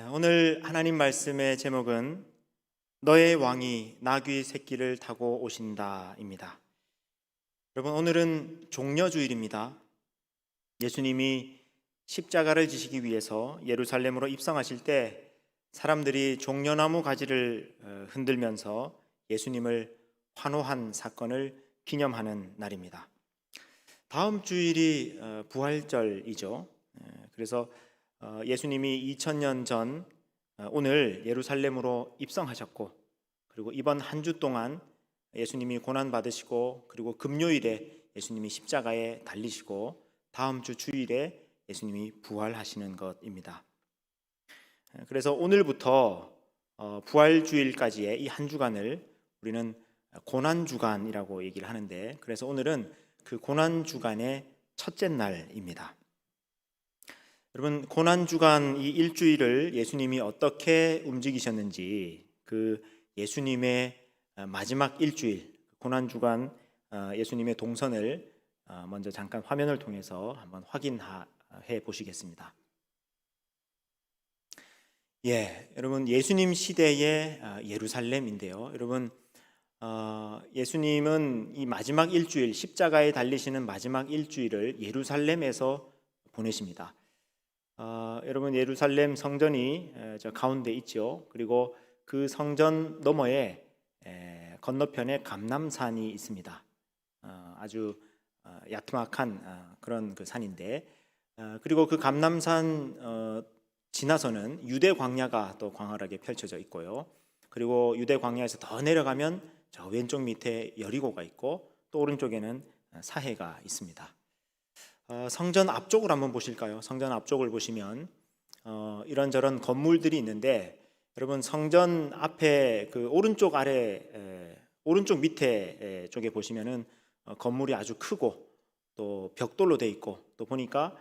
오늘 하나님 말씀의 제목은 너의 왕이 나귀 새끼를 타고 오신다입니다. 여러분, 오늘은 종려주일입니다. 예수님이 십자가를 지시기 위해서 예루살렘으로 입성하실 때 사람들이 종려나무 가지를 흔들면서 예수님을 환호한 사건을 기념하는 날입니다. 다음 주일이 부활절이죠. 그래서 예수님이 2000년 전 오늘 예루살렘으로 입성하셨고, 그리고 이번 한 주 동안 예수님이 고난 받으시고, 그리고 금요일에 예수님이 십자가에 달리시고, 다음 주 주일에 예수님이 부활하시는 것입니다. 그래서 오늘부터 부활주일까지의 이 한 주간을 우리는 고난주간이라고 얘기를 하는데, 그래서 오늘은 그 고난주간의 첫째 날입니다. 여러분, 고난주간 이 일주일을 예수님이 어떻게 움직이셨는지, 그 예수님의 마지막 일주일 고난주간 예수님의 동선을 먼저 잠깐 화면을 통해서 한번 확인해 보시겠습니다. 여러분, 예수님 시대의 예루살렘인데요. 여러분, 예수님은 이 마지막 일주일, 십자가에 달리시는 마지막 일주일을 예루살렘에서 보내십니다. 여러분, 예루살렘 성전이 저 가운데 있죠. 그리고 그 성전 너머에 건너편에 감람산이 있습니다. 아주 야트막한 그런 그 산인데, 그리고 그 감람산 지나서는 유대 광야가 또 광활하게 펼쳐져 있고요. 그리고 유대 광야에서 더 내려가면 저 왼쪽 밑에 여리고가 있고, 또 오른쪽에는 사해가 있습니다. 성전 앞쪽을 한번 보실까요? 성전 앞쪽을 보시면 이런저런 건물들이 있는데, 여러분, 성전 앞에 그 오른쪽 아래 오른쪽 밑에 쪽에 보시면은 건물이 아주 크고 또 벽돌로 돼 있고, 또 보니까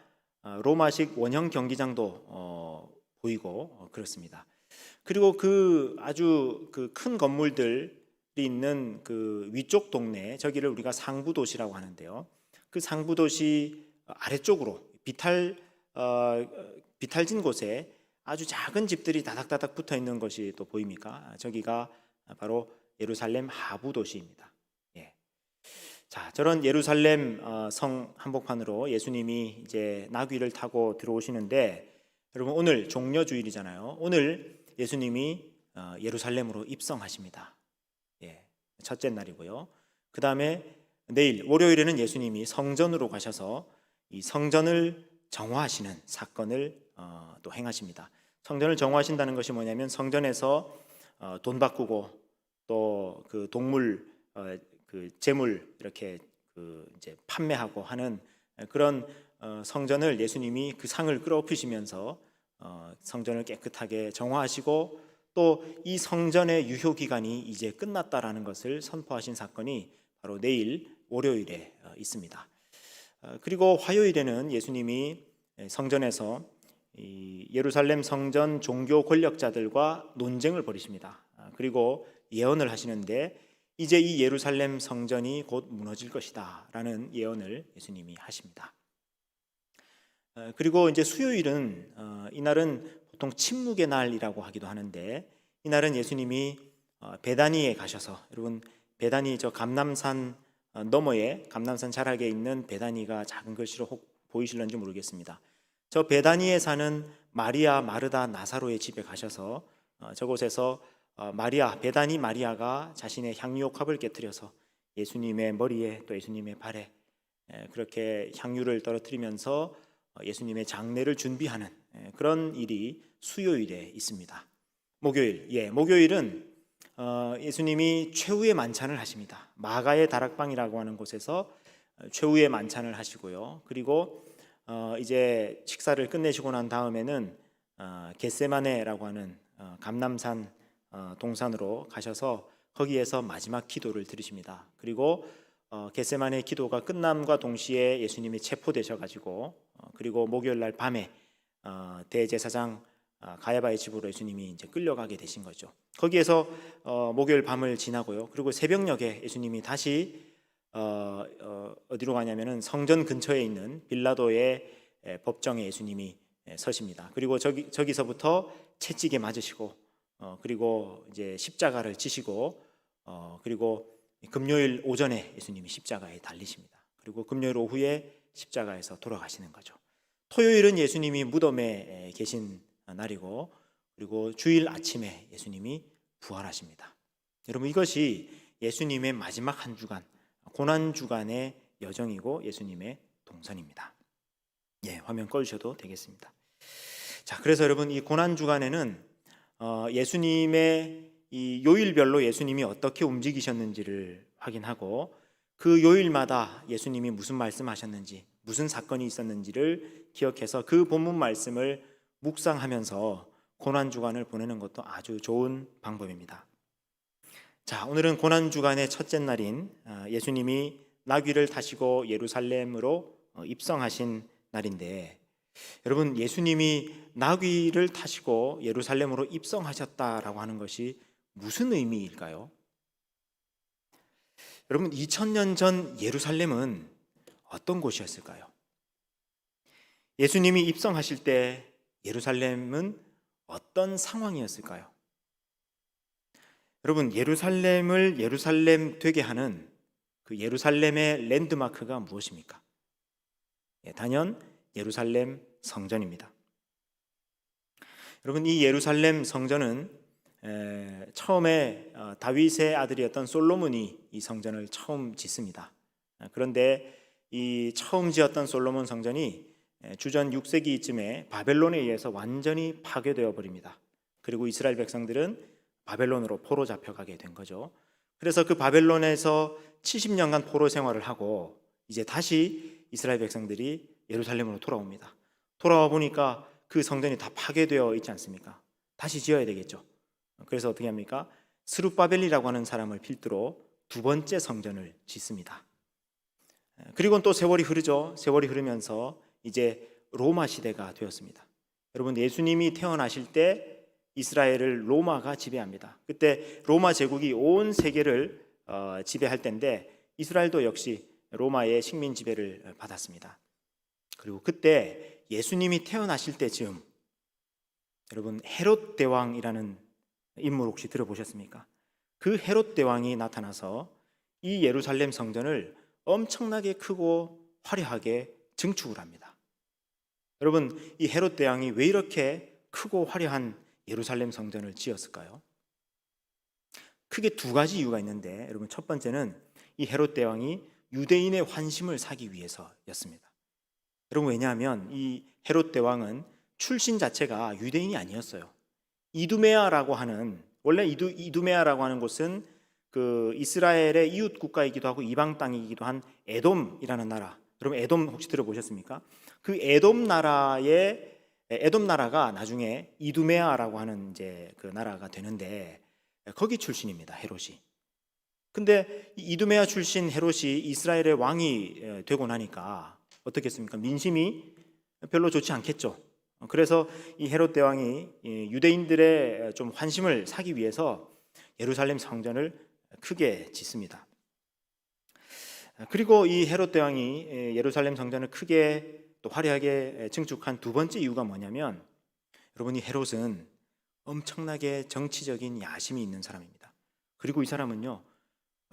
로마식 원형 경기장도 보이고 그렇습니다. 그리고 그 아주 그 큰 건물들이 있는 그 위쪽 동네, 저기를 우리가 상부도시라고 하는데요. 그 상부도시 아래쪽으로 비탈진 곳에 아주 작은 집들이 다닥다닥 붙어 있는 것이 또 보입니까? 저기가 바로 예루살렘 하부 도시입니다. 자, 저런 예루살렘 성 한복판으로 예수님이 이제 나귀를 타고 들어오시는데, 여러분, 오늘 종려주일이잖아요. 오늘 예수님이 예루살렘으로 입성하십니다. 첫째 날이고요. 그 다음에 내일 월요일에는 예수님이 성전으로 가셔서 이 성전을 정화하시는 사건을 또 행하십니다. 성전을 정화하신다는 것이 뭐냐면, 성전에서 돈 바꾸고 또 그 동물 그 재물 이렇게 그 이제 판매하고 하는 그런 성전을 예수님이 그 상을 끌어엎으시면서 성전을 깨끗하게 정화하시고, 또 이 성전의 유효 기간이 이제 끝났다라는 것을 선포하신 사건이 바로 내일 월요일에 있습니다. 그리고 화요일에는 예수님이 성전에서 이 예루살렘 성전 종교 권력자들과 논쟁을 벌이십니다. 그리고 예언을 하시는데, 이제 이 예루살렘 성전이 곧 무너질 것이다 라는 예언을 예수님이 하십니다. 그리고 이제 수요일은 이날은 보통 침묵의 날이라고 하기도 하는데, 이날은 예수님이 베다니에 가셔서, 여러분, 베다니 저 감람산 너머에 감람산 자락에 있는 베다니가 작은 글씨로 혹 보이실런지 모르겠습니다. 저 베다니에 사는 마리아, 마르다, 나사로의 집에 가셔서 저곳에서 베다니 마리아가 자신의 향유옥합을 깨뜨려서 예수님의 머리에 또 예수님의 발에 그렇게 향유를 떨어뜨리면서 예수님의 장례를 준비하는 그런 일이 수요일에 있습니다. 목요일은 예수님이 최후의 만찬을 하십니다. 마가의 다락방이라고 하는 곳에서 최후의 만찬을 하시고요. 그리고 이제 식사를 끝내시고 난 다음에는 겟세마네라고 하는 감람산 동산으로 가셔서 거기에서 마지막 기도를 드리십니다. 그리고 겟세마네 기도가 끝남과 동시에 예수님이 체포되셔가지고, 그리고 목요일 날 밤에 대제사장 가야바의 집으로 예수님이 이제 끌려가게 되신 거죠. 거기에서 목요일 밤을 지나고요. 그리고 새벽녘에 예수님이 다시 어디로 가냐면은 성전 근처에 있는 빌라도의 법정에 예수님이 서십니다. 그리고 저기서부터 채찍에 맞으시고 그리고 이제 십자가를 지시고 그리고 금요일 오전에 예수님이 십자가에 달리십니다. 그리고 금요일 오후에 십자가에서 돌아가시는 거죠. 토요일은 예수님이 무덤에 계신 날이고 그리고 주일 아침에 예수님이 부활하십니다. 여러분 이것이 예수님의 마지막 한 주간 고난 주간의 여정이고 예수님의 동선입니다. 화면 꺼주셔도 되겠습니다. 자, 그래서 여러분 이 고난 주간에는 예수님의 이 요일별로 예수님이 어떻게 움직이셨는지를 확인하고 그 요일마다 예수님이 무슨 말씀하셨는지 무슨 사건이 있었는지를 기억해서 그 본문 말씀을 묵상하면서 고난 주간을 보내는 것도 아주 좋은 방법입니다. 자, 오늘은 고난 주간의 첫째 날인 예수님이 나귀를 타시고 예루살렘으로 입성하신 날인데 여러분 예수님이 나귀를 타시고 예루살렘으로 입성하셨다라고 하는 것이 무슨 의미일까요? 여러분 2000년 전 예루살렘은 어떤 곳이었을까요? 예수님이 입성하실 때 예루살렘은 어떤 상황이었을까요? 여러분 예루살렘을 예루살렘 되게 하는 그 예루살렘의 랜드마크가 무엇입니까? 단연 예루살렘 성전입니다. 여러분 이 예루살렘 성전은 처음에 다윗의 아들이었던 솔로몬이 이 성전을 처음 짓습니다. 그런데 이 처음 지었던 솔로몬 성전이 주전 6세기쯤에 바벨론에 의해서 완전히 파괴되어 버립니다. 그리고 이스라엘 백성들은 바벨론으로 포로 잡혀가게 된 거죠. 그래서 그 바벨론에서 70년간 포로 생활을 하고 이제 다시 이스라엘 백성들이 예루살렘으로 돌아옵니다. 돌아와 보니까 그 성전이 다 파괴되어 있지 않습니까? 다시 지어야 되겠죠. 그래서 어떻게 합니까? 스룹바벨이라고 하는 사람을 필두로 두 번째 성전을 짓습니다. 그리고 또 세월이 흐르죠. 세월이 흐르면서 이제 로마 시대가 되었습니다. 여러분 예수님이 태어나실 때 이스라엘을 로마가 지배합니다. 그때 로마 제국이 온 세계를 지배할 때인데 이스라엘도 역시 로마의 식민 지배를 받았습니다. 그리고 그때 예수님이 태어나실 때쯤 여러분 헤롯 대왕이라는 인물 혹시 들어보셨습니까? 그 헤롯 대왕이 나타나서 이 예루살렘 성전을 엄청나게 크고 화려하게 증축을 합니다. 여러분 이 헤롯 대왕이 왜 이렇게 크고 화려한 예루살렘 성전을 지었을까요? 크게 두 가지 이유가 있는데 여러분 첫 번째는 이 헤롯 대왕이 유대인의 환심을 사기 위해서였습니다. 여러분 왜냐하면 이 헤롯 대왕은 출신 자체가 유대인이 아니었어요. 이두메아라고 하는 원래 이두메아라고 하는 곳은 그 이스라엘의 이웃 국가이기도 하고 이방 땅이기도 한 에돔이라는 나라. 여러분 에돔 혹시 들어보셨습니까? 그 에돔 나라가 나중에 이두메아라고 하는 이제 그 나라가 되는데 거기 출신입니다. 헤롯이. 근데 이두메아 출신 헤롯이 이스라엘의 왕이 되고 나니까 어떻겠습니까? 민심이 별로 좋지 않겠죠. 그래서 이 헤롯 대왕이 유대인들의 좀 환심을 사기 위해서 예루살렘 성전을 크게 짓습니다. 그리고 이 헤롯 대왕이 예루살렘 성전을 크게 또 화려하게 증축한 두 번째 이유가 뭐냐면 여러분 이 헤롯은 엄청나게 정치적인 야심이 있는 사람입니다. 그리고 이 사람은요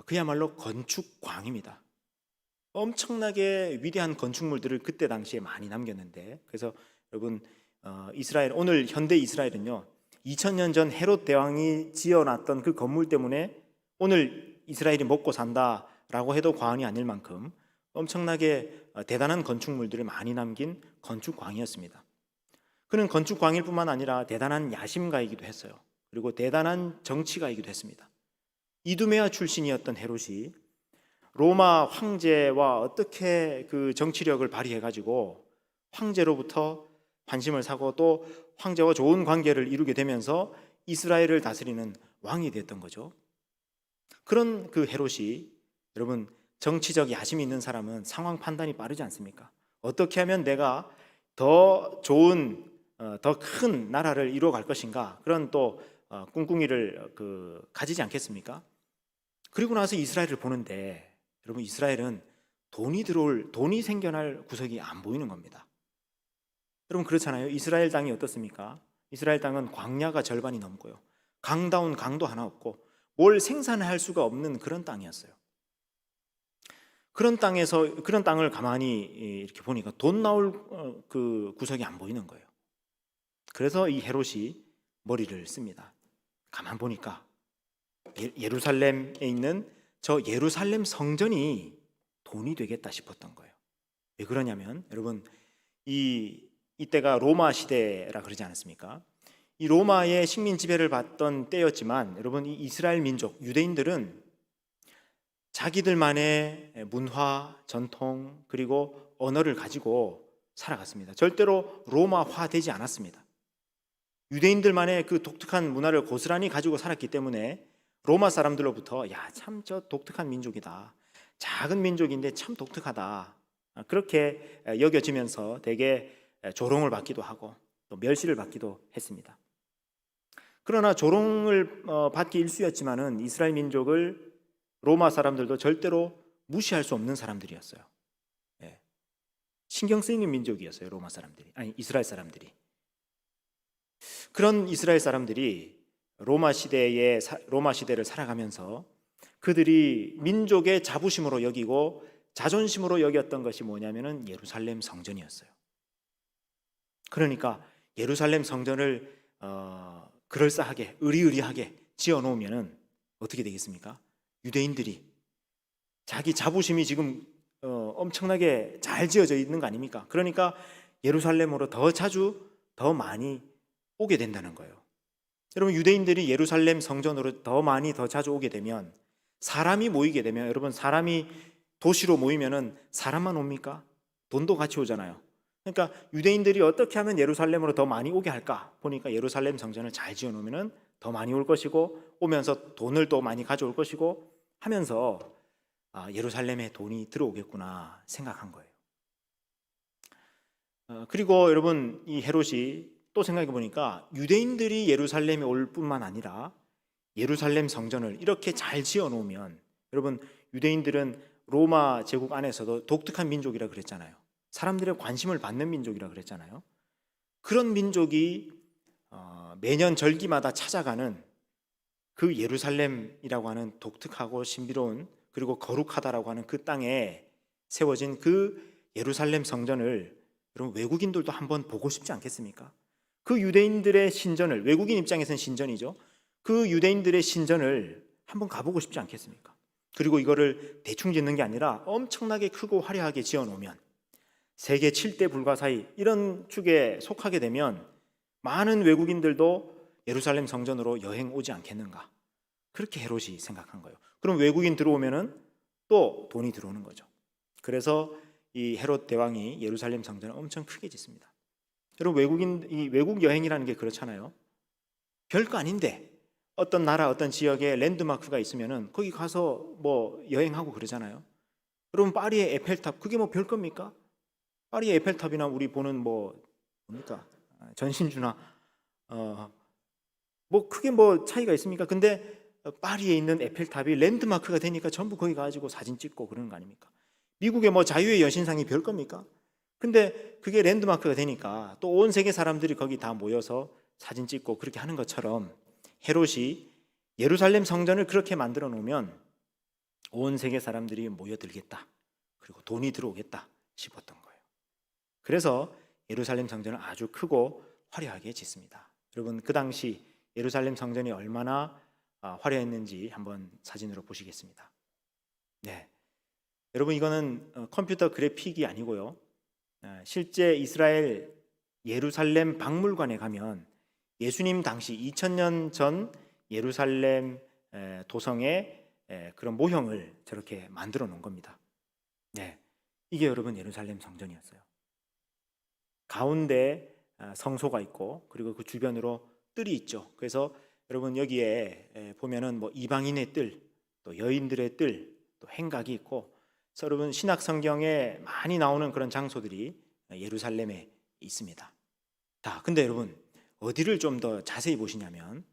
그야말로 건축광입니다. 엄청나게 위대한 건축물들을 그때 당시에 많이 남겼는데 그래서 여러분 이스라엘 오늘 현대 이스라엘은요 2000년 전 헤롯 대왕이 지어놨던 그 건물 때문에 오늘 이스라엘이 먹고 산다라고 해도 과언이 아닐 만큼 엄청나게 대단한 건축물들을 많이 남긴 건축광이었습니다. 그는 건축광일 뿐만 아니라 대단한 야심가이기도 했어요. 그리고 대단한 정치가이기도 했습니다. 이두메아 출신이었던 헤롯이 로마 황제와 어떻게 그 정치력을 발휘해가지고 황제로부터 관심을 사고 또 황제와 좋은 관계를 이루게 되면서 이스라엘을 다스리는 왕이 됐던 거죠. 그런 그 헤롯이 여러분 정치적 야심이 있는 사람은 상황 판단이 빠르지 않습니까? 어떻게 하면 내가 더 좋은 더 큰 나라를 이루어갈 것인가 그런 또 꿍꿍이를 가지지 않겠습니까? 그리고 나서 이스라엘을 보는데 여러분 이스라엘은 돈이 생겨날 구석이 안 보이는 겁니다. 여러분 그렇잖아요. 이스라엘 땅이 어떻습니까? 이스라엘 땅은 광야가 절반이 넘고요. 강다운 강도 하나 없고 뭘 생산할 수가 없는 그런 땅이었어요. 그런 땅을 가만히 이렇게 보니까 돈 나올 그 구석이 안 보이는 거예요. 그래서 이 헤롯이 머리를 씁니다. 가만 보니까 예루살렘에 있는 저 예루살렘 성전이 돈이 되겠다 싶었던 거예요. 왜 그러냐면 여러분 이때가 로마 시대라 그러지 않았습니까? 이 로마의 식민 지배를 받던 때였지만 여러분 이 이스라엘 민족 유대인들은 자기들만의 문화, 전통 그리고 언어를 가지고 살아갔습니다. 절대로 로마화되지 않았습니다. 유대인들만의 그 독특한 문화를 고스란히 가지고 살았기 때문에 로마 사람들로부터 야, 참 저 독특한 민족이다. 작은 민족인데 참 독특하다. 그렇게 여겨지면서 되게 조롱을 받기도 하고 또 멸시를 받기도 했습니다. 그러나 조롱을 받기 일쑤였지만은 이스라엘 민족을 로마 사람들도 절대로 무시할 수 없는 사람들이었어요. 신경 쓰이는 민족이었어요. 이스라엘 사람들이. 그런 이스라엘 사람들이 로마 시대를 살아가면서 그들이 민족의 자부심으로 여기고 자존심으로 여겼던 것이 뭐냐면은 예루살렘 성전이었어요. 그러니까 예루살렘 성전을 그럴싸하게 의리의리하게 지어 놓으면은 어떻게 되겠습니까? 유대인들이 자기 자부심이 지금 엄청나게 잘 지어져 있는 거 아닙니까? 그러니까 예루살렘으로 더 자주 더 많이 오게 된다는 거예요. 여러분 유대인들이 예루살렘 성전으로 더 많이 더 자주 오게 되면 사람이 모이게 되면 여러분 사람이 도시로 모이면은 사람만 옵니까? 돈도 같이 오잖아요. 그러니까 유대인들이 어떻게 하면 예루살렘으로 더 많이 오게 할까? 보니까 예루살렘 성전을 잘 지어 놓으면은 더 많이 올 것이고 오면서 돈을 또 많이 가져올 것이고 하면서 예루살렘에 돈이 들어오겠구나 생각한 거예요. 그리고 여러분 이 헤롯이 또 생각해 보니까 유대인들이 예루살렘에 올 뿐만 아니라 예루살렘 성전을 이렇게 잘 지어 놓으면 여러분 유대인들은 로마 제국 안에서도 독특한 민족이라 그랬잖아요. 사람들의 관심을 받는 민족이라 그랬잖아요. 그런 민족이 매년 절기마다 찾아가는 그 예루살렘이라고 하는 독특하고 신비로운 그리고 거룩하다라고 하는 그 땅에 세워진 그 예루살렘 성전을 여러분 외국인들도 한번 보고 싶지 않겠습니까? 그 유대인들의 신전을 외국인 입장에서는 신전이죠. 그 유대인들의 신전을 한번 가보고 싶지 않겠습니까? 그리고 이거를 대충 짓는 게 아니라 엄청나게 크고 화려하게 지어놓으면 세계 7대 불가사의 이런 축에 속하게 되면 많은 외국인들도 예루살렘 성전으로 여행 오지 않겠는가? 그렇게 헤롯이 생각한 거예요. 그럼 외국인 들어오면은 또 돈이 들어오는 거죠. 그래서 이 헤롯 대왕이 예루살렘 성전을 엄청 크게 짓습니다. 여러분 이 외국 여행이라는 게 그렇잖아요. 별거 아닌데 어떤 나라 어떤 지역에 랜드마크가 있으면은 거기 가서 뭐 여행하고 그러잖아요. 여러분 파리의 에펠탑 그게 뭐 별겁니까? 파리의 에펠탑이나 우리 보는 뭡니까 전신주나 뭐 크게 뭐 차이가 있습니까? 근데 파리에 있는 에펠탑이 랜드마크가 되니까 전부 거기 가지고 사진 찍고 그러는 거 아닙니까? 미국의 뭐 자유의 여신상이 별겁니까? 근데 그게 랜드마크가 되니까 또 온 세계 사람들이 거기 다 모여서 사진 찍고 그렇게 하는 것처럼 헤롯이 예루살렘 성전을 그렇게 만들어 놓으면 온 세계 사람들이 모여들겠다. 그리고 돈이 들어오겠다 싶었던 거예요. 그래서 예루살렘 성전을 아주 크고 화려하게 짓습니다. 여러분 그 당시 예루살렘 성전이 얼마나 화려했는지 한번 사진으로 보시겠습니다. 네, 여러분 이거는 컴퓨터 그래픽이 아니고요. 실제 이스라엘 예루살렘 박물관에 가면 예수님 당시 2000년 전 예루살렘 도성의 그런 모형을 저렇게 만들어 놓은 겁니다. 네, 이게 여러분 예루살렘 성전이었어요. 가운데 성소가 있고 그리고 그 주변으로 뜰이 있죠. 그래서 여러분 여기에 보면은 뭐 이방인의 뜰, 또 여인들의 뜰, 또 행각이 있고 그래서 여러분 신약 성경에 많이 나오는 그런 장소들이 예루살렘에 있습니다. 자, 근데 여러분 어디를 좀 더 자세히 보시냐면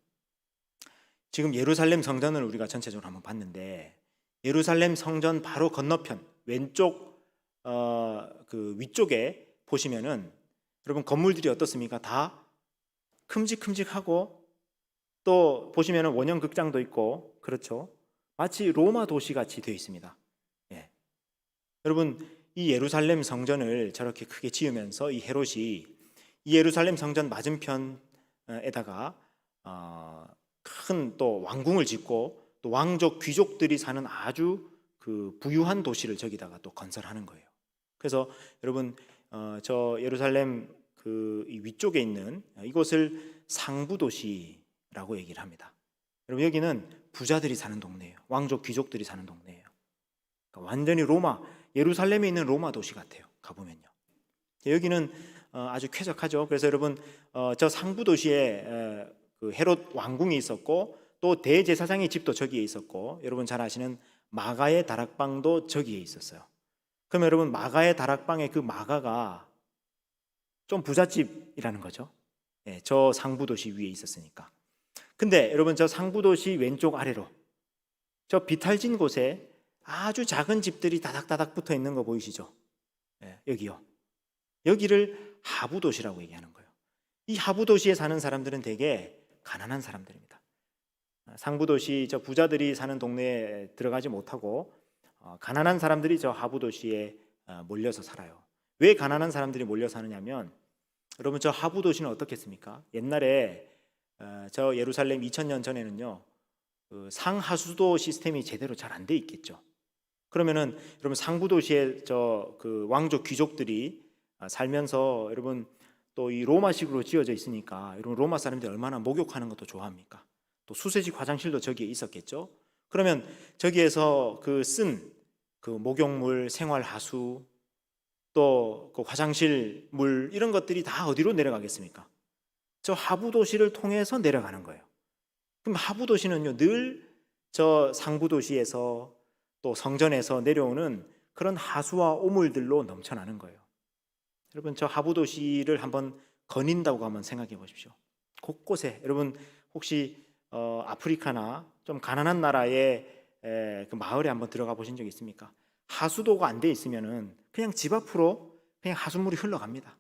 지금 예루살렘 성전을 우리가 전체적으로 한번 봤는데 예루살렘 성전 바로 건너편 왼쪽 그 위쪽에 보시면은 여러분 건물들이 어떻습니까? 다 큼직큼직하고 또 보시면 원형 극장도 있고 그렇죠. 마치 로마 도시 같이 되어 있습니다. 예. 여러분 이 예루살렘 성전을 저렇게 크게 지으면서 이 헤롯이 이 예루살렘 성전 맞은편에다가 큰 또 왕궁을 짓고 또 왕족 귀족들이 사는 아주 그 부유한 도시를 저기다가 또 건설하는 거예요. 그래서 여러분 저 예루살렘 그 위쪽에 있는 이곳을 상부 도시라고 얘기를 합니다. 여러분 여기는 부자들이 사는 동네예요. 왕족 귀족들이 사는 동네예요. 그러니까 완전히 로마 예루살렘에 있는 로마 도시 같아요. 가보면요. 여기는 아주 쾌적하죠. 그래서 여러분 저 상부 도시에 그 헤롯 왕궁이 있었고 또 대제사장의 집도 저기에 있었고 여러분 잘 아시는 마가의 다락방도 저기에 있었어요. 그러면 여러분 마가의 다락방의 그 마가가 좀 부잣집이라는 거죠. 예, 저 상부 도시 위에 있었으니까. 근데 여러분 저 상부 도시 왼쪽 아래로 저 비탈진 곳에 아주 작은 집들이 다닥다닥 붙어 있는 거 보이시죠? 예, 여기요. 여기를 하부 도시라고 얘기하는 거예요. 이 하부 도시에 사는 사람들은 되게 가난한 사람들입니다. 상부 도시 저 부자들이 사는 동네에 들어가지 못하고 가난한 사람들이 저 하부 도시에 몰려서 살아요. 왜 가난한 사람들이 몰려 사느냐면 여러분 저 하부 도시는 어떻겠습니까? 옛날에 저 예루살렘 2000년 전에는요 그 상하수도 시스템이 제대로 잘 안 돼 있겠죠. 그러면은 여러분 상부 도시에 저 그 왕족 귀족들이 살면서 여러분 또 이 로마식으로 지어져 있으니까 여러분 로마 사람들이 얼마나 목욕하는 것도 좋아합니까? 또 수세식 화장실도 저기에 있었겠죠. 그러면 저기에서 그 쓴 그 목욕물, 생활하수 또 그 화장실 물 이런 것들이 다 어디로 내려가겠습니까? 저 하부 도시를 통해서 내려가는 거예요. 그럼 하부 도시는요 늘 저 상부 도시에서 또 성전에서 내려오는 그런 하수와 오물들로 넘쳐나는 거예요. 여러분 저 하부 도시를 한번 거닌다고 한번 생각해 보십시오. 곳곳에 여러분 혹시 아프리카나 좀 가난한 나라의 그 마을에 한번 들어가 보신 적 있습니까? 하수도가 안 돼 있으면은 그냥 집 앞으로 그냥 하수물이 흘러갑니다.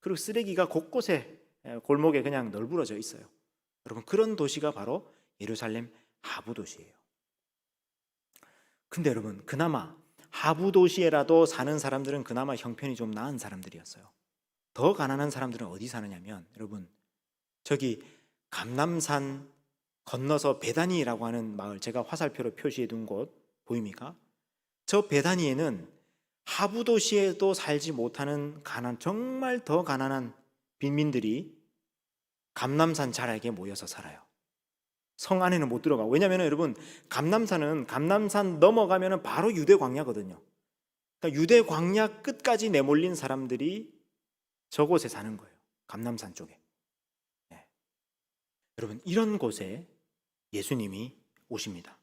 그리고 쓰레기가 곳곳에 골목에 그냥 널브러져 있어요. 여러분 그런 도시가 바로 예루살렘 하부 도시예요. 근데 여러분 그나마 하부 도시에라도 사는 사람들은 그나마 형편이 좀 나은 사람들이었어요. 더 가난한 사람들은 어디 사느냐면 여러분 저기 감람산 건너서 베다니라고 하는 마을 제가 화살표로 표시해 둔 곳 보입니까? 저 베다니에는 하부 도시에도 살지 못하는 정말 더 가난한 빈민들이 감람산 자락에 모여서 살아요. 성 안에는 못 들어가. 왜냐하면 여러분 감람산 넘어가면 바로 유대 광야거든요. 그러니까 유대 광야 끝까지 내몰린 사람들이 저곳에 사는 거예요. 감람산 쪽에. 네. 여러분 이런 곳에 예수님이 오십니다.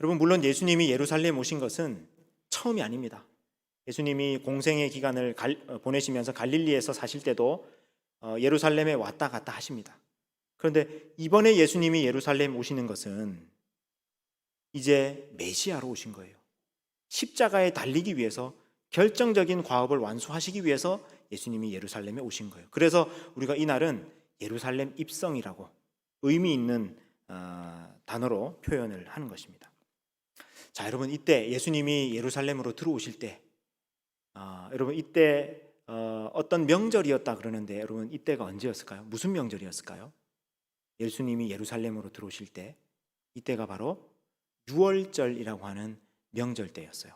여러분 물론 예수님이 예루살렘 오신 것은 처음이 아닙니다. 예수님이 공생의 기간을 보내시면서 갈릴리에서 사실 때도 예루살렘에 왔다 갔다 하십니다. 그런데 이번에 예수님이 예루살렘 오시는 것은 이제 메시아로 오신 거예요. 십자가에 달리기 위해서 결정적인 과업을 완수하시기 위해서 예수님이 예루살렘에 오신 거예요. 그래서 우리가 이날은 예루살렘 입성이라고 의미 있는 단어로 표현을 하는 것입니다. 자, 여러분 이때 예수님이 예루살렘으로 들어오실 때 여러분 이때 어떤 명절이었다 그러는데 여러분 이때가 언제였을까요? 무슨 명절이었을까요? 예수님이 예루살렘으로 들어오실 때 이때가 바로 유월절이라고 하는 명절 때였어요.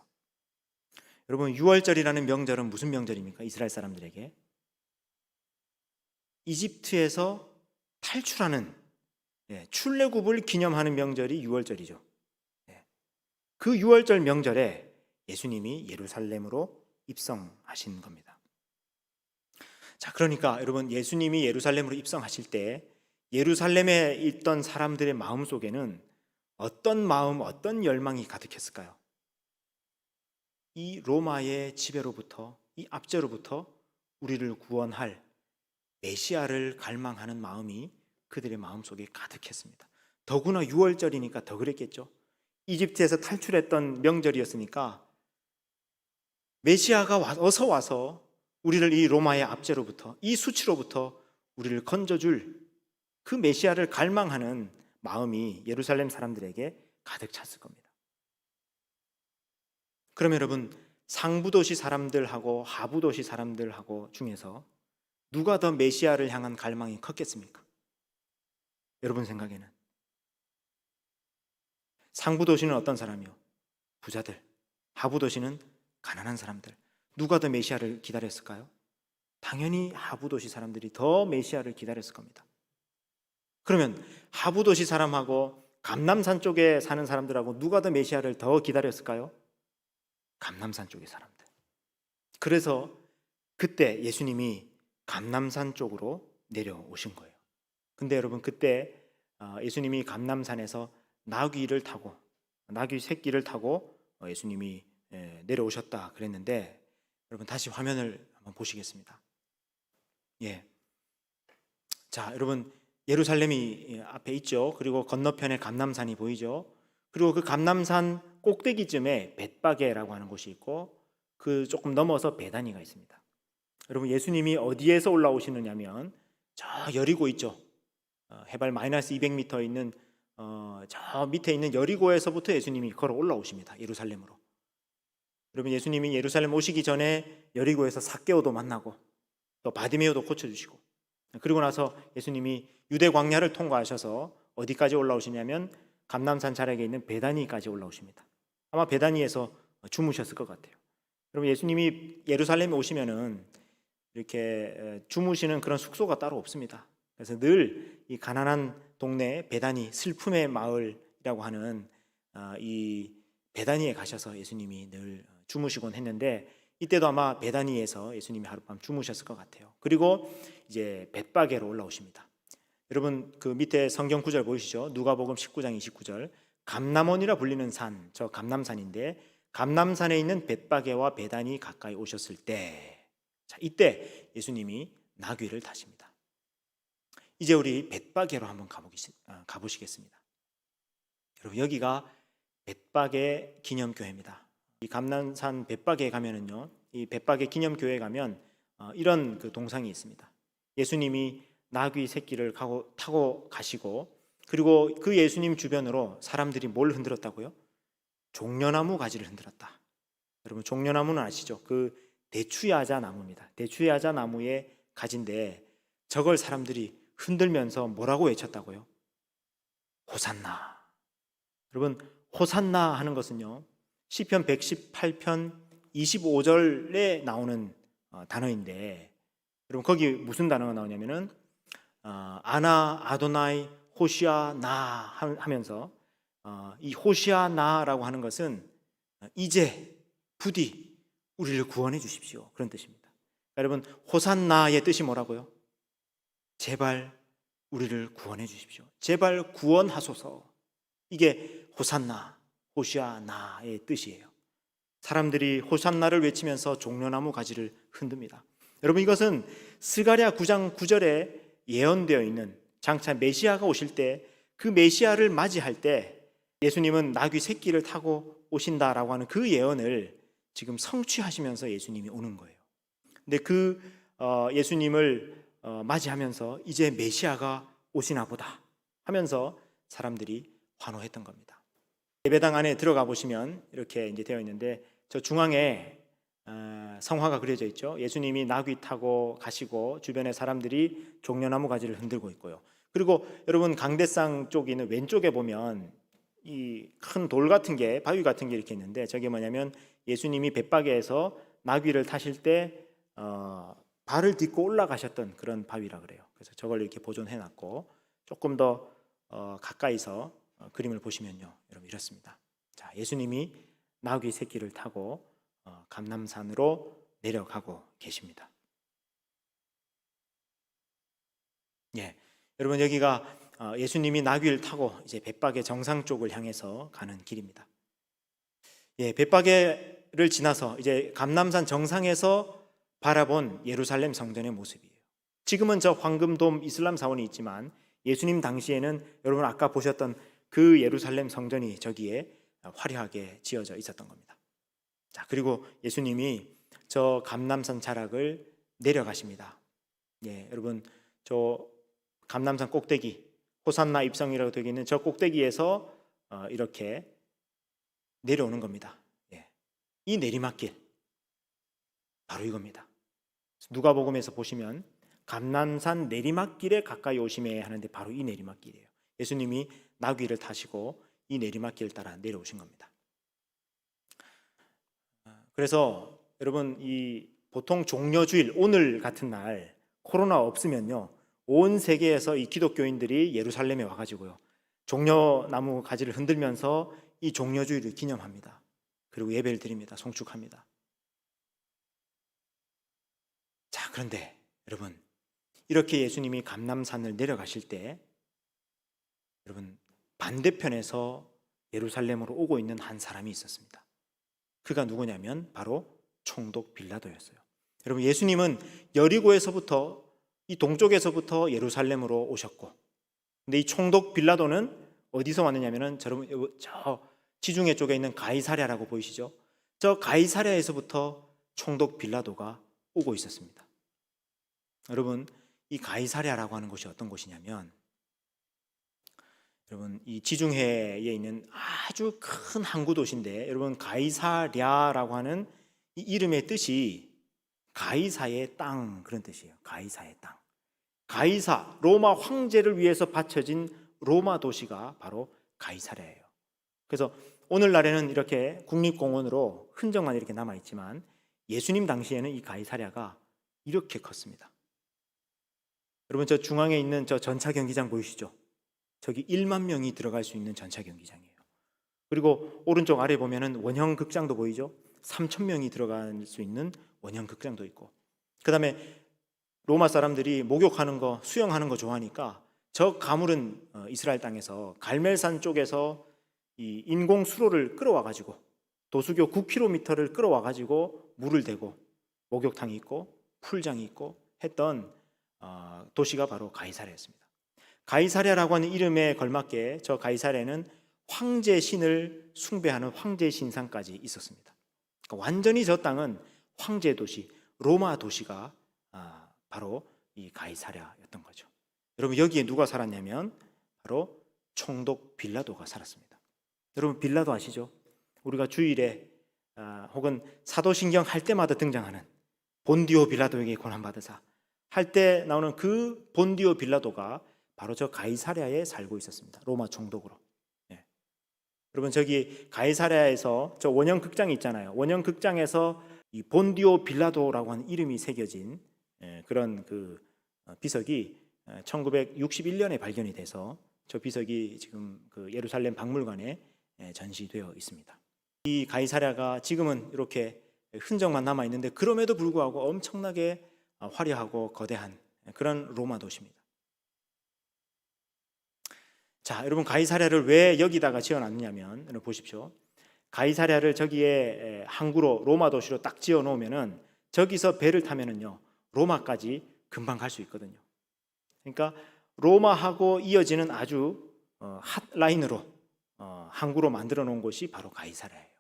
여러분 유월절이라는 명절은 무슨 명절입니까? 이스라엘 사람들에게 이집트에서 탈출하는 출애굽을 기념하는 명절이 유월절이죠. 그 유월절 명절에 예수님이 예루살렘으로 입성하신 겁니다. 자, 그러니까 여러분 예수님이 예루살렘으로 입성하실 때 예루살렘에 있던 사람들의 마음 속에는 어떤 마음, 어떤 열망이 가득했을까요? 이 로마의 지배로부터, 이 압제로부터 우리를 구원할 메시아를 갈망하는 마음이 그들의 마음속에 가득했습니다. 더구나 유월절이니까 더 그랬겠죠. 이집트에서 탈출했던 명절이었으니까 메시아가 어서 와서 우리를 이 로마의 압제로부터, 이 수치로부터 우리를 건져줄 그 메시아를 갈망하는 마음이 예루살렘 사람들에게 가득 찼을 겁니다. 그러면 여러분, 상부도시 사람들하고 하부도시 사람들하고 중에서 누가 더 메시아를 향한 갈망이 컸겠습니까? 여러분 생각에는 상부도시는 어떤 사람이요? 부자들. 하부도시는 가난한 사람들. 누가 더 메시아를 기다렸을까요? 당연히 하부도시 사람들이 더 메시아를 기다렸을 겁니다. 그러면 하부도시 사람하고 감남산 쪽에 사는 사람들하고 누가 더 메시아를 더 기다렸을까요? 감남산 쪽의 사람들. 그래서 그때 예수님이 감남산 쪽으로 내려오신 거예요. 근데 여러분, 그때 예수님이 감남산에서 나귀를 타고, 나귀 새끼를 타고 예수님이 내려오셨다 그랬는데, 여러분 다시 화면을 한번 보시겠습니다. 예. 자, 여러분, 예루살렘이 앞에 있죠. 그리고 건너편에 감남산이 보이죠. 그리고 그 감남산 꼭대기쯤에 벳바게라고 하는 곳이 있고, 그 조금 넘어서 베다니가 있습니다. 여러분, 예수님이 어디에서 올라오시느냐면 저 여리고 있죠. 해발 마이너스 200m 있는 저 밑에 있는 여리고에서부터 예수님이 걸어 올라오십니다. 예루살렘으로. 여러분, 예수님이 예루살렘 오시기 전에 여리고에서 삭개오도 만나고 또 바디메오도 고쳐주시고, 그리고 나서 예수님이 유대 광야를 통과하셔서 어디까지 올라오시냐면 감남산 자락에 있는 베다니까지 올라오십니다. 아마 베다니에서 주무셨을 것 같아요. 여러분, 예수님이 예루살렘에 오시면은 이렇게 주무시는 그런 숙소가 따로 없습니다. 그래서 늘 이 가난한 동네 베다니, 슬픔의 마을이라고 하는 이 베다니에 가셔서 예수님이 늘 주무시곤 했는데, 이때도 아마 베다니에서 예수님이 하룻밤 주무셨을 것 같아요. 그리고 이제 벳바게로 올라오십니다. 여러분, 그 밑에 성경 구절 보이시죠? 누가복음 19장 29절. 감람원이라 불리는 산, 저 감람산인데, 감람산에 있는 벳바게와 베다니 가까이 오셨을 때, 자, 이때 예수님이 나귀를 타십니다. 이제 우리 벳바게로 한번 가보시겠습니다. 여러분, 여기가 벳바게 기념교회입니다. 이 감람산 벳바게에 가면은요, 이 벳바게 기념교회에 가면 이런 그 동상이 있습니다. 예수님이 나귀 새끼를 타고 가시고, 그리고 그 예수님 주변으로 사람들이 뭘 흔들었다고요? 종려나무 가지를 흔들었다. 여러분, 종려나무는 아시죠? 그 대추야자 나무입니다. 대추야자 나무의 가지인데, 저걸 사람들이 흔들면서 뭐라고 외쳤다고요? 호산나. 여러분, 호산나 하는 것은요, 시편 118편 25절에 나오는 단어인데, 여러분, 거기 무슨 단어가 나오냐면은 아나 아도나이 호시아나 하면서 이 호시아나라고 하는 것은 이제 부디 우리를 구원해 주십시오, 그런 뜻입니다. 여러분, 호산나의 뜻이 뭐라고요? 제발 우리를 구원해 주십시오. 제발 구원하소서. 이게 호산나, 호시아나의 뜻이에요. 사람들이 호산나를 외치면서 종려나무 가지를 흔듭니다. 여러분, 이것은 스가랴 9장 9절에 예언되어 있는 장차 메시아가 오실 때, 그 메시아를 맞이할 때 예수님은 나귀 새끼를 타고 오신다라고 하는 그 예언을 지금 성취하시면서 예수님이 오는 거예요. 근데 그 예수님을 맞이하면서 이제 메시아가 오시나 보다 하면서 사람들이 환호했던 겁니다. 예배당 안에 들어가 보시면 이렇게 이제 되어 있는데, 저 중앙에 성화가 그려져 있죠. 예수님이 나귀 타고 가시고 주변에 사람들이 종려나무 가지를 흔들고 있고요. 그리고 여러분, 강대상 쪽에 있는 왼쪽에 보면 이 큰 돌 같은 게, 바위 같은 게 이렇게 있는데, 저게 뭐냐면 예수님이 벳바게에서 나귀를 타실 때 발을 딛고 올라가셨던 그런 바위라 그래요. 그래서 저걸 이렇게 보존해 놨고, 조금 더 가까이서 그림을 보시면요, 여러분, 이렇습니다. 자, 예수님이 나귀 새끼를 타고 감람산으로 내려가고 계십니다. 예, 여러분, 여기가 예수님이 나귀를 타고 이제 벳바게 정상 쪽을 향해서 가는 길입니다. 예, 벳바게를 지나서 이제 감람산 정상에서 바라본 예루살렘 성전의 모습이에요. 지금은 저 황금돔 이슬람 사원이 있지만, 예수님 당시에는 여러분 아까 보셨던 그 예루살렘 성전이 저기에 화려하게 지어져 있었던 겁니다. 자, 그리고 예수님이 저 감람산 자락을 내려가십니다. 예, 여러분, 저 감람산 꼭대기, 호산나 입성이라고 되어 있는 저 꼭대기에서 이렇게 내려오는 겁니다. 예. 이 내리막길 바로 이겁니다. 누가복음에서 보시면 감람산 내리막길에 가까이 오심에 하는데 바로 이 내리막길이에요. 예수님이 나귀를 타시고 이 내리막길을 따라 내려오신 겁니다. 그래서 여러분, 이 보통 종려주일 오늘 같은 날 코로나 없으면요, 온 세계에서 이 기독교인들이 예루살렘에 와가지고요, 종려나무 가지를 흔들면서 이 종려주일을 기념합니다. 그리고 예배를 드립니다. 송축합니다. 자, 그런데 여러분, 이렇게 예수님이 감람산을 내려가실 때 여러분, 반대편에서 예루살렘으로 오고 있는 한 사람이 있었습니다. 그가 누구냐면 바로 총독 빌라도였어요. 여러분, 예수님은 여리고에서부터, 이 동쪽에서부터 예루살렘으로 오셨고, 근데 이 총독 빌라도는 어디서 왔느냐면은 저 지중해 쪽에 있는 가이사랴라고 보이시죠? 저 가이사랴에서부터 총독 빌라도가 오고 있었습니다. 여러분, 이 가이사랴라고 하는 곳이 어떤 곳이냐면, 여러분, 이 지중해에 있는 아주 큰 항구 도시인데, 여러분, 가이사랴라고 하는 이 이름의 뜻이 가이사의 땅, 그런 뜻이에요. 가이사의 땅. 가이사, 로마 황제를 위해서 바쳐진 로마 도시가 바로 가이사랴예요. 그래서 오늘날에는 이렇게 국립공원으로 흔적만 이렇게 남아있지만, 예수님 당시에는 이 가이사랴가 이렇게 컸습니다. 여러분, 저 중앙에 있는 저 전차 경기장 보이시죠? 저기 1만 명이 들어갈 수 있는 전차 경기장이에요. 그리고 오른쪽 아래 보면은 원형 극장도 보이죠? 3천 명이 들어갈 수 있는 원형 극장도 있고, 그 다음에 로마 사람들이 목욕하는 거, 수영하는 거 좋아하니까 저 가물은 이스라엘 땅에서 갈멜산 쪽에서 이 인공 수로를 끌어와가지고 도수교 9km를 끌어와가지고 물을 대고 목욕탕이 있고 풀장이 있고 했던 도시가 바로 가이사랴였습니다. 가이사랴라고 하는 이름에 걸맞게 저 가이사랴는 황제 신을 숭배하는 황제 신상까지 있었습니다. 그러니까 완전히 저 땅은 황제 도시, 로마 도시가 바로 이 가이사랴였던 거죠. 여러분, 여기에 누가 살았냐면 바로 총독 빌라도가 살았습니다. 여러분, 빌라도 아시죠? 우리가 주일에 혹은 사도신경 할 때마다 등장하는 본디오 빌라도에게 고난받으사 할 때 나오는 그 본디오 빌라도가 바로 저 가이사랴에 살고 있었습니다. 로마 총독으로. 예. 여러분, 저기 가이사랴에서 저 원형 극장이 있잖아요. 원형 극장에서 이 본디오 빌라도라고 하는 이름이 새겨진 그런 그 비석이 1961년에 발견이 돼서 저 비석이 지금 그 예루살렘 박물관에 전시되어 있습니다. 이 가이사랴가 지금은 이렇게 흔적만 남아 있는데, 그럼에도 불구하고 엄청나게 화려하고 거대한 그런 로마 도시입니다. 자, 여러분, 가이사랴를 왜 여기다가 지어놨느냐면, 여러분 보십시오. 가이사랴를 저기에 항구로 로마 도시로 딱 지어 놓으면은 저기서 배를 타면은요 로마까지 금방 갈 수 있거든요. 그러니까 로마하고 이어지는 아주 핫라인으로 항구로 만들어 놓은 곳이 바로 가이사랴예요.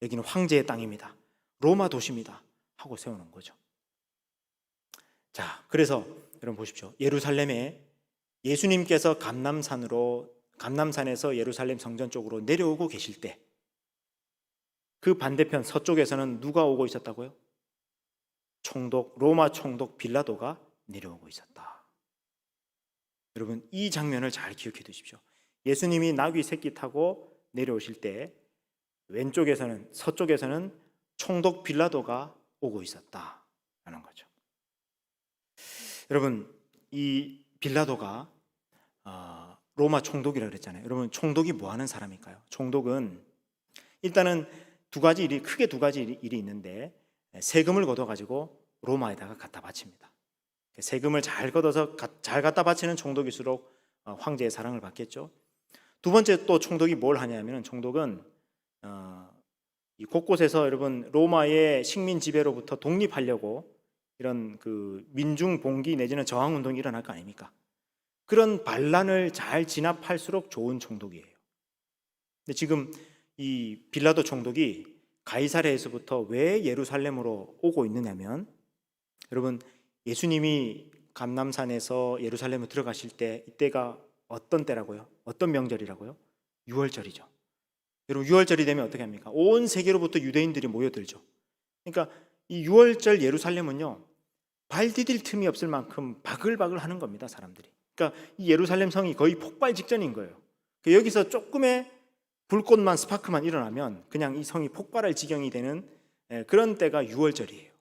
여기는 황제의 땅입니다. 로마 도시입니다. 하고 세우는 거죠. 자, 그래서 여러분 보십시오. 예루살렘에 예수님께서 감람산에서 예루살렘 성전 쪽으로 내려오고 계실 때 그 반대편 서쪽에서는 누가 오고 있었다고요? 로마 총독 빌라도가 내려오고 있었다. 여러분, 이 장면을 잘 기억해 두십시오. 예수님이 나귀 새끼 타고 내려오실 때 왼쪽에서는, 서쪽에서는 총독 빌라도가 오고 있었다라는 거죠. 여러분, 이 빌라도가 로마 총독이라고 그랬잖아요. 여러분, 총독이 뭐 하는 사람일까요? 총독은 일단은 크게 두 가지 일이 있는데, 세금을 걷어가지고 로마에다가 갖다 바칩니다. 세금을 잘 걷어서 잘 갖다 바치는 총독일수록 황제의 사랑을 받겠죠. 두 번째 또 총독이 뭘 하냐면, 총독은 이 곳곳에서 여러분 로마의 식민 지배로부터 독립하려고 이런 그 민중 봉기 내지는 저항 운동이 일어날 거 아닙니까? 그런 반란을 잘 진압할수록 좋은 총독이에요. 근데 지금 이 빌라도 총독이 가이사랴에서부터 왜 예루살렘으로 오고 있느냐면, 여러분, 예수님이 감람산에서 예루살렘으로 들어가실 때 이때가 어떤 때라고요? 어떤 명절이라고요? 유월절이죠. 여러분 유월절이 되면 어떻게 합니까? 온 세계로부터 유대인들이 모여들죠. 그러니까 이 유월절 예루살렘은요, 발 디딜 틈이 없을 만큼 바글바글 하는 겁니다, 사람들이. 그러니까 이 예루살렘 성이 거의 폭발 직전인 거예요. 여기서 조금의 불꽃만 스파크만 일어나면 그냥 이 성이 폭발할 지경이 되는 그런 때가 유월절이에요.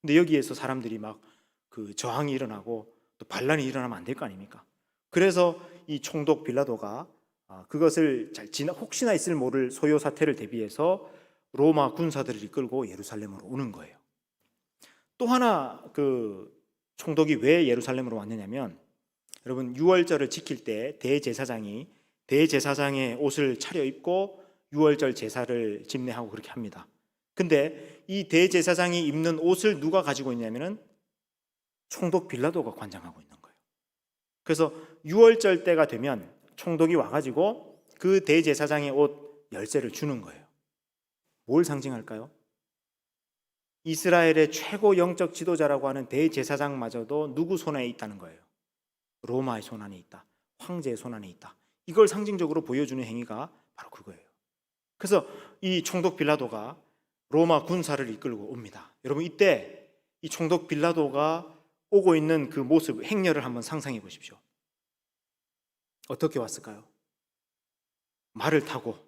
근데 여기에서 사람들이 막 그 저항이 일어나고 또 반란이 일어나면 안 될 거 아닙니까? 그래서 이 총독 빌라도가 그것을 혹시나 있을 모를 소요 사태를 대비해서 로마 군사들을 이끌고 예루살렘으로 오는 거예요. 또 하나 그 총독이 왜 예루살렘으로 왔느냐면, 여러분 유월절을 지킬 때 대제사장의 옷을 차려입고 유월절 제사를 집례하고 그렇게 합니다. 근데 이 대제사장이 입는 옷을 누가 가지고 있냐면은 총독 빌라도가 관장하고 있는 거예요. 그래서 유월절 때가 되면 총독이 와가지고 그 대제사장의 옷 열쇠를 주는 거예요. 뭘 상징할까요? 이스라엘의 최고 영적 지도자라고 하는 대제사장마저도 누구 손에 있다는 거예요? 로마의 손 안에 있다. 황제의 손 안에 있다. 이걸 상징적으로 보여주는 행위가 바로 그거예요. 그래서 이 총독 빌라도가 로마 군사를 이끌고 옵니다. 여러분 이때 이 총독 빌라도가 오고 있는 그 모습, 행렬을 한번 상상해 보십시오. 어떻게 왔을까요? 말을 타고.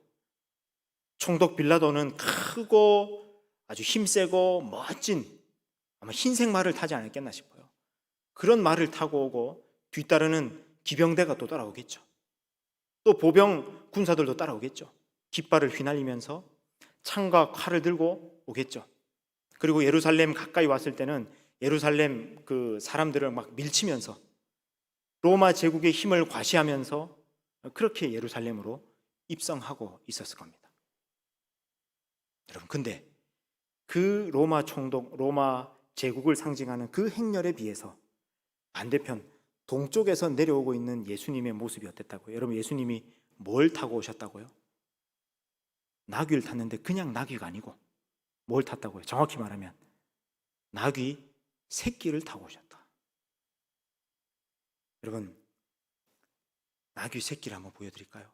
총독 빌라도는 크고 아주 힘세고 멋진 아마 흰색 말을 타지 않았겠나 싶어요. 그런 말을 타고 오고 뒤따르는 기병대가 또 따라오겠죠. 또 보병 군사들도 따라오겠죠. 깃발을 휘날리면서 창과 칼을 들고 오겠죠. 그리고 예루살렘 가까이 왔을 때는 예루살렘 그 사람들을 막 밀치면서 로마 제국의 힘을 과시하면서 그렇게 예루살렘으로 입성하고 있었을 겁니다. 여러분, 근데 그 로마 총독, 로마 제국을 상징하는 그 행렬에 비해서 반대편 동쪽에서 내려오고 있는 예수님의 모습이 어땠다고요? 여러분, 예수님이 뭘 타고 오셨다고요? 나귀를 탔는데 그냥 나귀가 아니고 뭘 탔다고요? 정확히 말하면 나귀 새끼를 타고 오셨다. 여러분, 나귀 새끼를 한번 보여드릴까요?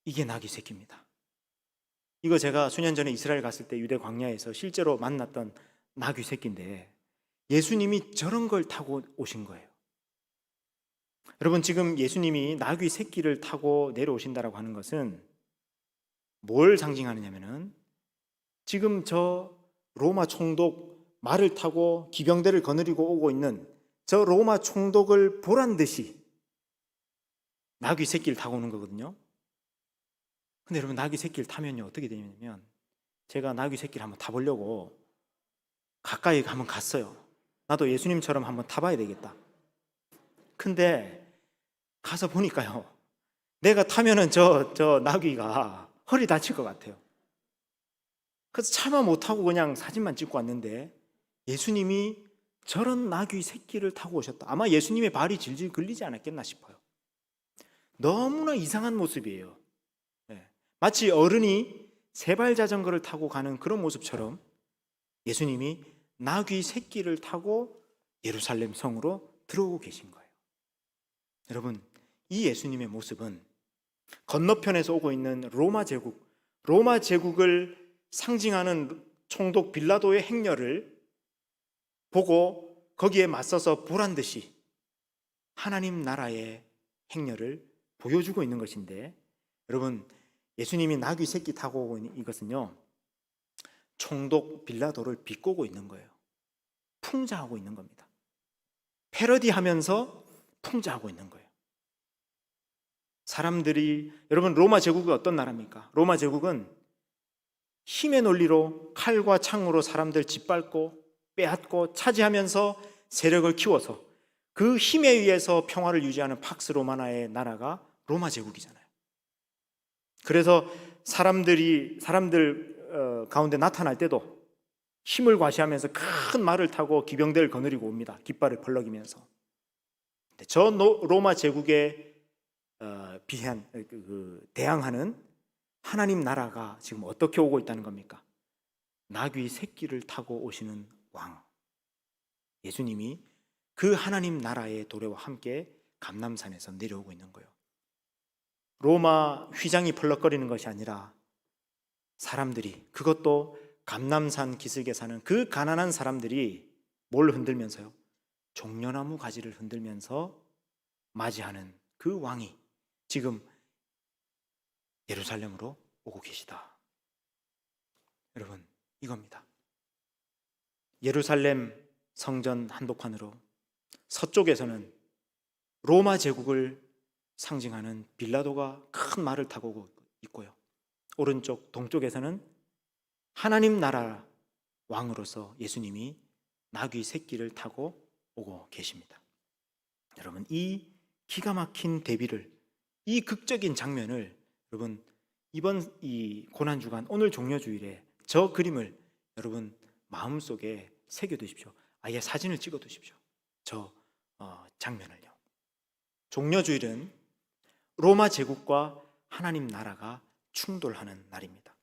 이게 나귀 새끼입니다. 이거 제가 수년 전에 이스라엘 갔을 때 유대 광야에서 실제로 만났던 나귀 새끼인데 예수님이 저런 걸 타고 오신 거예요. 여러분, 지금 예수님이 나귀 새끼를 타고 내려오신다라고 하는 것은 뭘 상징하느냐면은 지금 저 로마 총독 말을 타고 기병대를 거느리고 오고 있는 저 로마 총독을 보란 듯이 나귀 새끼를 타고 오는 거거든요. 근데 여러분, 나귀 새끼를 타면요 어떻게 되냐면, 제가 나귀 새끼를 한번 타보려고 가까이 한번 갔어요. 나도 예수님처럼 한번 타봐야 되겠다. 근데 가서 보니까요, 내가 타면은 저 나귀가 허리 다칠 것 같아요. 그래서 차마 못하고 그냥 사진만 찍고 왔는데 예수님이 저런 나귀 새끼를 타고 오셨다. 아마 예수님의 발이 질질 걸리지 않았겠나 싶어요. 너무나 이상한 모습이에요. 마치 어른이 세발 자전거를 타고 가는 그런 모습처럼 예수님이 나귀 새끼를 타고 예루살렘 성으로 들어오고 계신 거예요. 여러분, 이 예수님의 모습은 건너편에서 오고 있는 로마 제국을 상징하는 총독 빌라도의 행렬을 보고 거기에 맞서서 보란 듯이 하나님 나라의 행렬을 보여주고 있는 것인데, 여러분, 예수님이 나귀 새끼 타고 오고 있는 이것은요 총독 빌라도를 비꼬고 있는 거예요. 풍자하고 있는 겁니다. 패러디하면서 풍자하고 있는 거예요. 사람들이, 여러분, 로마 제국이 어떤 나라입니까? 로마 제국은 힘의 논리로 칼과 창으로 사람들 짓밟고 빼앗고 차지하면서 세력을 키워서 그 힘에 의해서 평화를 유지하는 팍스 로마나의 나라가 로마 제국이잖아요. 그래서 사람들 가운데 나타날 때도 힘을 과시하면서 큰 말을 타고 기병대를 거느리고 옵니다. 깃발을 벌럭이면서. 저 로마 제국에 대항하는 하나님 나라가 지금 어떻게 오고 있다는 겁니까? 나귀 새끼를 타고 오시는 왕, 예수님이 그 하나님 나라의 도래와 함께 감람산에서 내려오고 있는 거예요. 로마 휘장이 펄럭거리는 것이 아니라 사람들이, 그것도 감람산 기슭에 사는 그 가난한 사람들이 뭘 흔들면서요? 종려나무 가지를 흔들면서 맞이하는 그 왕이 지금 예루살렘으로 오고 계시다. 여러분, 이겁니다. 예루살렘 성전 한복판으로 서쪽에서는 로마 제국을 상징하는 빌라도가 큰 말을 타고 오고 있고요, 오른쪽 동쪽에서는 하나님 나라 왕으로서 예수님이 나귀 새끼를 타고 오고 계십니다. 여러분, 이 기가 막힌 대비를, 이 극적인 장면을 여러분 이번 이 고난주간 오늘 종려주일에 저 그림을 여러분 마음속에 새겨두십시오. 아예 사진을 찍어두십시오. 저 장면을요. 종려주일은 로마 제국과 하나님 나라가 충돌하는 날입니다.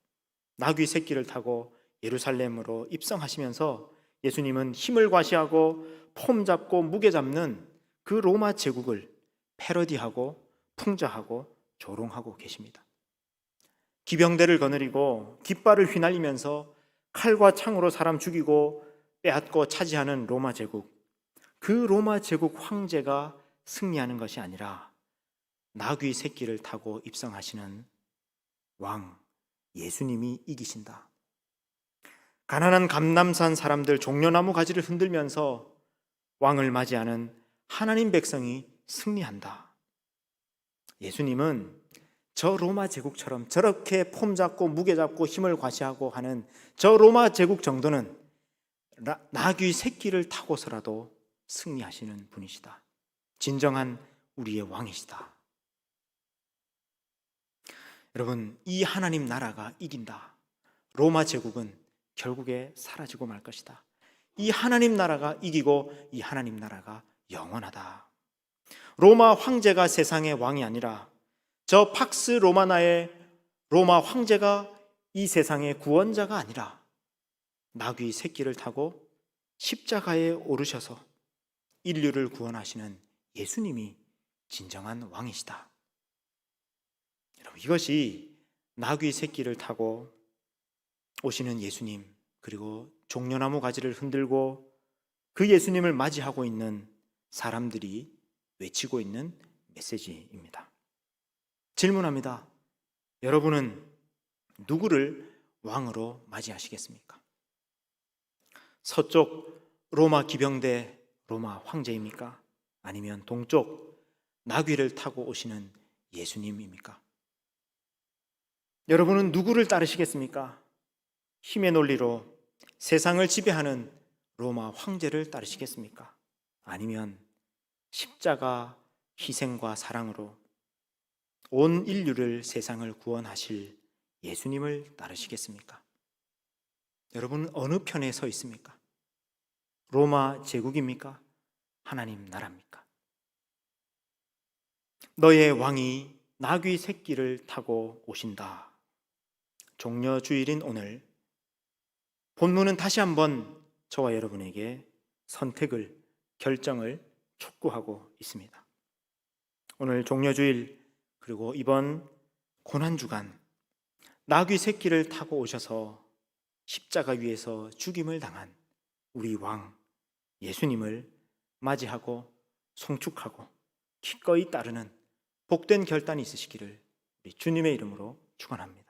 나귀 새끼를 타고 예루살렘으로 입성하시면서 예수님은 힘을 과시하고 폼 잡고 무게 잡는 그 로마 제국을 패러디하고 풍자하고 조롱하고 계십니다. 기병대를 거느리고 깃발을 휘날리면서 칼과 창으로 사람 죽이고 빼앗고 차지하는 로마 제국, 그 로마 제국 황제가 승리하는 것이 아니라 나귀 새끼를 타고 입성하시는 왕 예수님이 이기신다. 가난한 감람산 사람들 종려나무 가지를 흔들면서 왕을 맞이하는 하나님 백성이 승리한다. 예수님은 저 로마 제국처럼 저렇게 폼 잡고 무게 잡고 힘을 과시하고 하는 저 로마 제국 정도는 나귀 새끼를 타고서라도 승리하시는 분이시다. 진정한 우리의 왕이시다. 여러분, 이 하나님 나라가 이긴다. 로마 제국은 결국에 사라지고 말 것이다. 이 하나님 나라가 이기고 이 하나님 나라가 영원하다. 로마 황제가 세상의 왕이 아니라 저 팍스 로마나의 로마 황제가 이 세상의 구원자가 아니라 나귀 새끼를 타고 십자가에 오르셔서 인류를 구원하시는 예수님이 진정한 왕이시다. 여러분, 이것이 나귀 새끼를 타고 오시는 예수님, 그리고 종려나무 가지를 흔들고 그 예수님을 맞이하고 있는 사람들이 외치고 있는 메시지입니다. 질문합니다. 여러분은 누구를 왕으로 맞이하시겠습니까? 서쪽 로마 기병대 로마 황제입니까? 아니면 동쪽 나귀를 타고 오시는 예수님입니까? 여러분은 누구를 따르시겠습니까? 힘의 논리로 세상을 지배하는 로마 황제를 따르시겠습니까? 아니면 십자가 희생과 사랑으로 온 인류를, 세상을 구원하실 예수님을 따르시겠습니까? 여러분은 어느 편에 서 있습니까? 로마 제국입니까? 하나님 나라입니까? 너의 왕이 나귀 새끼를 타고 오신다. 종려주일인 오늘 본문은 다시 한번 저와 여러분에게 선택을, 결정을 촉구하고 있습니다. 오늘 종려주일 그리고 이번 고난주간 나귀 새끼를 타고 오셔서 십자가 위에서 죽임을 당한 우리 왕 예수님을 맞이하고 송축하고 기꺼이 따르는 복된 결단이 있으시기를 우리 주님의 이름으로 축원합니다.